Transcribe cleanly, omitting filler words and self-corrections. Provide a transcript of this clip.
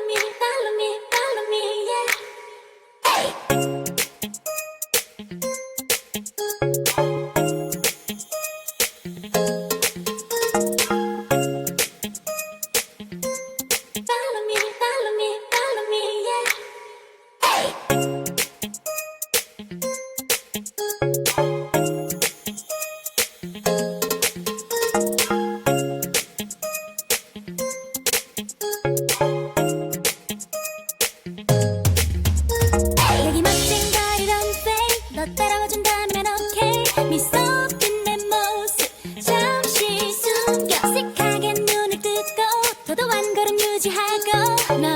follow me, follow me, yeah. Follow me, follow me, follow me, yeah. 여기 멋진 거리 런웨이 너 따라와준다면 오케이 미소 띤 내 모습 잠시 숨겨 씩하게 눈을 뜨고 도도한 걸음 유지하고 너